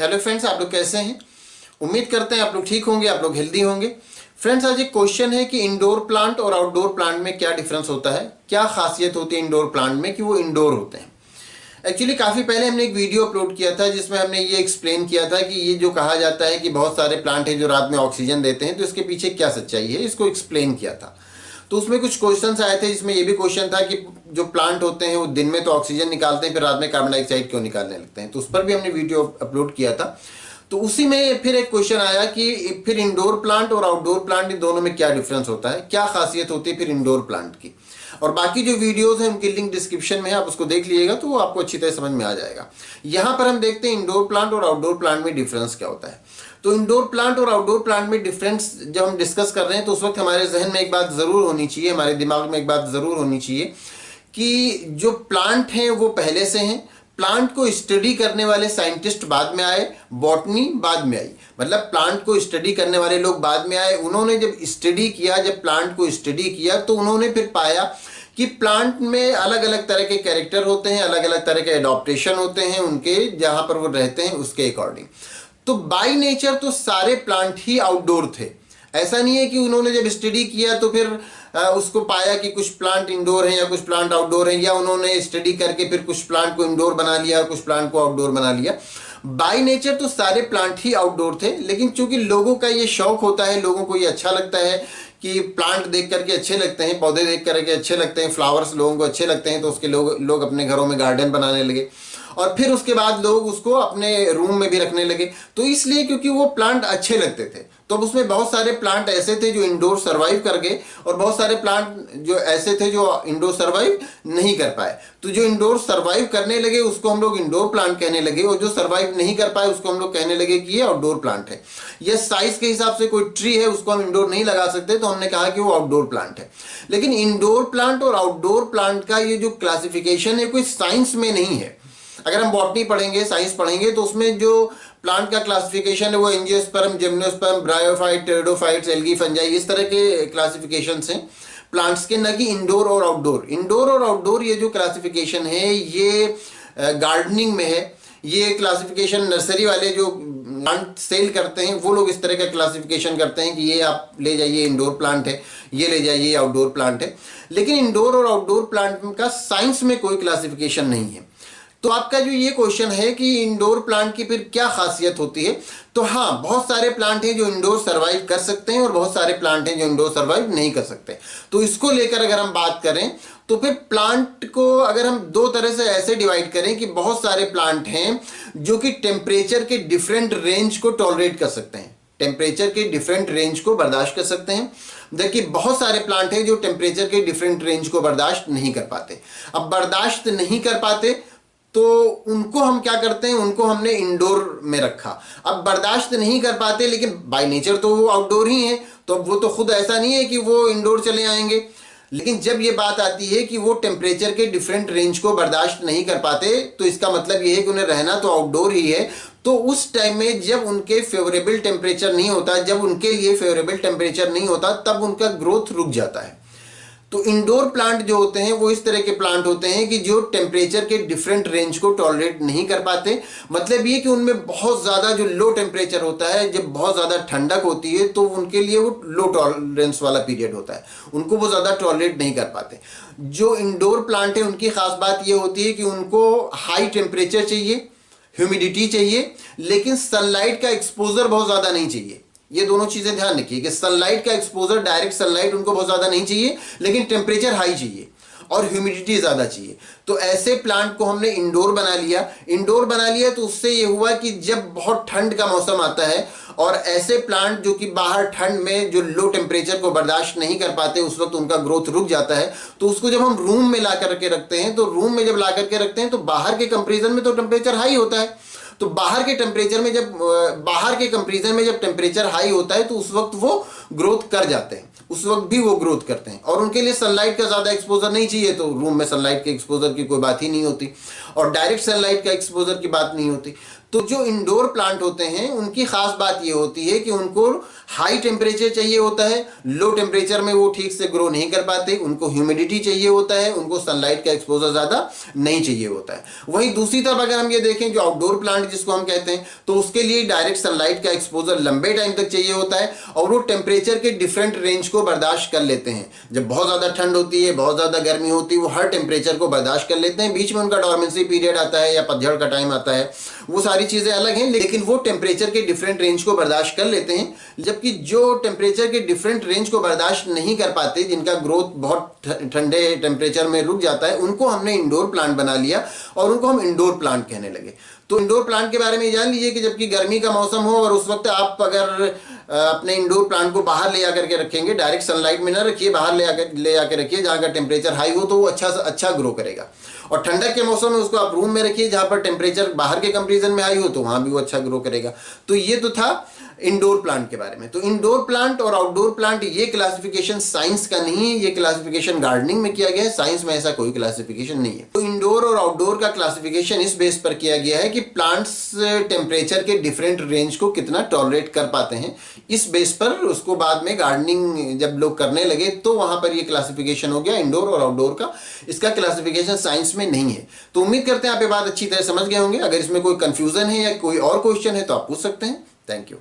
Hello friends, आप लोग कैसे हैं? उम्मीद करते हैं आप लोग ठीक होंगे, आप लोग हेल्दी होंगे। फ्रेंड्स, आज एक क्वेश्चन है कि इंडोर प्लांट और आउटडोर प्लांट में क्या डिफरेंस होता है, क्या खासियत होती है इंडोर प्लांट में कि वो इंडोर होते हैं। एक्चुअली काफ़ी पहले हमने एक वीडियो अपलोड किया था जिसमें हमने ये एक्सप्लेन किया था कि ये जो कहा जाता है कि बहुत सारे प्लांट हैं जो रात में ऑक्सीजन देते हैं, तो इसके पीछे क्या सच्चाई है, इसको एक्सप्लेन किया था। तो उसमें कुछ क्वेश्चंस आए थे जिसमें ये भी क्वेश्चन था कि जो प्लांट होते हैं वो दिन में तो ऑक्सीजन निकालते हैं, फिर रात में कार्बन डाइऑक्साइड क्यों निकालने लगते हैं। तो उस पर भी हमने वीडियो अपलोड किया था। तो उसी में फिर एक क्वेश्चन आया कि फिर इंडोर प्लांट और आउटडोर प्लांट इन दोनों में क्या डिफरेंस होता है, क्या खासियत होती है फिर इंडोर प्लांट की। और बाकी जो वीडियोस हैं उनकी लिंक डिस्क्रिप्शन में है, आप उसको देख लीजिएगा तो वो आपको अच्छी तरह समझ में आ जाएगा। यहाँ पर हम देखते हैं इंडोर प्लांट और आउटडोर प्लांट में डिफरेंस क्या होता है। तो इंडोर प्लांट और आउटडोर प्लांट में डिफरेंस जब हम डिस्कस कर रहे हैं तो उस वक्त हमारे जहन में एक बात ज़रूर होनी चाहिए, हमारे दिमाग में एक बात ज़रूर होनी चाहिए कि जो प्लांट हैं वो पहले से हैं। प्लांट को स्टडी करने वाले साइंटिस्ट बाद में आए, बॉटनी बाद में आई। मतलब प्लांट को स्टडी करने वाले लोग बाद में आए। उन्होंने जब स्टडी किया, जब प्लांट को स्टडी किया तो उन्होंने फिर पाया कि प्लांट में अलग अलग तरह के कैरेक्टर होते हैं, अलग अलग तरह के एडॉप्टेशन होते हैं उनके, जहां पर वो रहते हैं उसके अकॉर्डिंग। तो बाय नेचर तो सारे प्लांट ही आउटडोर थे। ऐसा नहीं है कि उन्होंने जब स्टडी किया तो फिर उसको पाया कि कुछ प्लांट इंडोर हैं या कुछ प्लांट आउटडोर हैं, या उन्होंने स्टडी करके फिर कुछ प्लांट को इंडोर बना लिया और कुछ प्लांट को आउटडोर बना लिया। बाय नेचर तो सारे प्लांट ही आउटडोर थे, लेकिन चूंकि लोगों का ये शौक होता है, लोगों को ये अच्छा लगता है कि प्लांट देख करके अच्छे लगते हैं, पौधे देख करके अच्छे लगते हैं, फ्लावर्स लोगों को अच्छे लगते हैं, तो उसके लोग अपने घरों में गार्डन बनाने लगे और फिर उसके बाद लोग उसको अपने रूम में भी रखने लगे। तो इसलिए क्योंकि वो प्लांट अच्छे लगते थे, तो उसमें बहुत सारे प्लांट ऐसे थे जो इंडोर सर्वाइव कर गए और बहुत सारे प्लांट जो ऐसे थे जो इंडोर सर्वाइव नहीं कर पाए। तो जो इंडोर सर्वाइव करने लगे उसको हम लोग इंडोर प्लांट कहने लगे, और जो सर्वाइव नहीं कर पाए उसको हम लोग कहने लगे कि ये आउटडोर प्लांट है। ये साइज के हिसाब से कोई ट्री है उसको हम इंडोर नहीं लगा सकते, तो हमने कहा कि वो आउटडोर प्लांट है। लेकिन इंडोर प्लांट और आउटडोर प्लांट का ये जो क्लासिफिकेशन है कोई साइंस में नहीं है। अगर हम बॉटनी पढ़ेंगे, साइंस पढ़ेंगे, तो उसमें जो प्लांट का क्लासिफिकेशन है वो angiosperm, gymnosperm, bryophyte, pteridophytes, algae, fungi, इस तरह के क्लासिफिकेशंस हैं प्लांट्स के, न कि इंडोर और आउटडोर। इंडोर और आउटडोर ये जो क्लासिफिकेशन है ये गार्डनिंग में है। ये क्लासिफिकेशन नर्सरी वाले जो प्लांट सेल करते हैं वो लोग इस तरह का क्लासिफिकेशन करते हैं कि ये आप ले जाइए इंडोर प्लांट है, ये ले जाइए आउटडोर प्लांट है। लेकिन इंडोर और आउटडोर प्लांट का साइंस में कोई क्लासिफिकेशन नहीं है। तो आपका जो ये क्वेश्चन है कि इंडोर प्लांट की फिर क्या खासियत होती है, तो हाँ, बहुत सारे प्लांट हैं जो इंडोर सर्वाइव कर सकते हैं और बहुत सारे प्लांट हैं जो इंडोर सर्वाइव नहीं कर सकते। तो इसको लेकर अगर हम बात करें तो फिर प्लांट को अगर हम दो तरह से ऐसे डिवाइड करें कि बहुत सारे प्लांट हैं जो कि टेम्परेचर के डिफरेंट रेंज को टॉलरेट कर सकते हैं, टेम्परेचर के डिफरेंट रेंज को बर्दाश्त कर सकते हैं। देखिए बहुत सारे प्लांट हैं जो टेम्परेचर के डिफरेंट रेंज को बर्दाश्त नहीं कर पाते। अब बर्दाश्त नहीं कर पाते तो उनको हम क्या करते हैं, उनको हमने इंडोर में रखा। अब बर्दाश्त नहीं कर पाते लेकिन बाय नेचर तो वो आउटडोर ही हैं, तो वो तो खुद ऐसा नहीं है कि वो इंडोर चले आएंगे। लेकिन जब ये बात आती है कि वो टेम्परेचर के डिफरेंट रेंज को बर्दाश्त नहीं कर पाते, तो इसका मतलब ये है कि उन्हें रहना तो आउटडोर ही है। तो उस टाइम में जब उनके फेवरेबल टेम्परेचर नहीं होता, जब उनके लिए फेवरेबल टेम्परेचर नहीं होता, तब उनका ग्रोथ रुक जाता है। तो इंडोर प्लांट जो होते हैं वो इस तरह के प्लांट होते हैं कि जो टेम्परेचर के डिफरेंट रेंज को टॉलरेट नहीं कर पाते। मतलब ये कि उनमें बहुत ज़्यादा जो लो टेम्परेचर होता है, जब बहुत ज़्यादा ठंडक होती है तो उनके लिए वो लो टॉलरेंस वाला पीरियड होता है, उनको वो ज़्यादा टॉलरेट नहीं कर पाते। जो इंडोर प्लांट है उनकी खास बात ये होती है कि उनको हाई टेम्परेचर चाहिए, ह्यूमिडिटी चाहिए, लेकिन सनलाइट का एक्सपोजर बहुत ज़्यादा नहीं चाहिए। ये दोनों चीजें ध्यान रखिए कि सनलाइट का एक्सपोजर, डायरेक्ट सनलाइट उनको बहुत ज्यादा नहीं चाहिए, लेकिन टेम्परेचर हाई चाहिए और ह्यूमिडिटी ज्यादा चाहिए। तो ऐसे प्लांट को हमने इंडोर बना लिया। इंडोर बना लिया तो उससे ये हुआ कि जब बहुत ठंड का मौसम आता है और ऐसे प्लांट जो कि बाहर ठंड में जो लो टेम्परेचर को बर्दाश्त नहीं कर पाते, उस वक्त उनका ग्रोथ रुक जाता है। तो उसको जब हम रूम में ला करके रखते हैं, तो रूम में जब ला करके रखते हैं तो बाहर के कंपेरिजन में तो टेम्परेचर हाई होता है। तो बाहर के कंपेरिजन में जब टेम्परेचर हाई होता है तो उस वक्त वो ग्रोथ कर जाते हैं, उस वक्त भी वो ग्रोथ करते हैं। और उनके लिए सनलाइट का ज़्यादा एक्सपोजर नहीं चाहिए, तो रूम में सनलाइट के एक्सपोजर की कोई बात ही नहीं होती और डायरेक्ट सनलाइट का एक्सपोजर की बात नहीं होती। तो जो इंडोर प्लांट होते हैं उनकी खास बात ये होती है कि उनको हाई टेम्परेचर चाहिए होता है, लो टेम्परेचर में वो ठीक से ग्रो नहीं कर पाते, उनको ह्यूमिडिटी चाहिए होता है, उनको सनलाइट का एक्सपोजर ज्यादा नहीं चाहिए होता है। वहीं दूसरी तरफ अगर हम ये देखें जो आउटडोर प्लांट जिसको हम कहते हैं, तो उसके लिए डायरेक्ट सनलाइट का एक्सपोजर लंबे टाइम तक चाहिए होता है और वो टेम्परेचर के डिफरेंट रेंज को बर्दाश्त कर लेते हैं। जब बहुत ज्यादा ठंड होती है, बहुत ज्यादा गर्मी होती है, वो हर टेम्परेचर को बर्दाश्त कर लेते हैं। बीच में उनका डॉर्मेंसी पीरियड आता है या पतझड़ का टाइम आता है, वो सारी चीजें अलग हैं, लेकिन वो टेम्परेचर के डिफरेंट रेंज को बर्दाश्त कर लेते हैं। जबकि जो टेम्परेचर के डिफरेंट रेंज को बर्दाश्त नहीं कर पाते, जिनका ग्रोथ बहुत ठंडे टेम्परेचर में रुक जाता है, उनको हमने इंडोर प्लांट बना लिया और उनको हम इंडोर प्लांट कहने लगे। तो इंडोर प्लांट के बारे में जान लीजिए कि जबकि गर्मी का मौसम हो और उस वक्त आप अगर अपने इंडोर प्लांट को बाहर ले आकर के रखेंगे, डायरेक्ट सनलाइट में ना रखिए, बाहर ले आकर रखिए जहाँ का टेम्परेचर हाई हो, तो वो अच्छा ग्रो करेगा। और ठंडक के मौसम में उसको आप रूम में रखिए जहाँ पर टेम्परेचर बाहर के कंपेरिजन में हाई हो, तो वहाँ भी वो अच्छा ग्रो करेगा। तो ये तो था इंडोर प्लांट के बारे में। तो इंडोर प्लांट और आउटडोर प्लांट ये क्लासिफिकेशन साइंस का नहीं है, ये क्लासिफिकेशन गार्डनिंग में किया गया है, साइंस में ऐसा कोई क्लासिफिकेशन नहीं है। तो इंडोर और आउटडोर का क्लासिफिकेशन इस बेस पर किया गया है कि प्लांट्स टेम्परेचर के डिफरेंट रेंज को कितना टॉलरेट कर पाते हैं। इस बेस पर उसको बाद में गार्डनिंग जब लोग करने लगे तो वहां पर ये क्लासिफिकेशन हो गया इंडोर और आउटडोर का। इसका क्लासिफिकेशन साइंस में नहीं है। तो उम्मीद करते हैं आप ये बात अच्छी तरह समझ गए होंगे। अगर इसमें कोई कंफ्यूजन है या कोई और क्वेश्चन है तो आप पूछ सकते हैं। Thank you.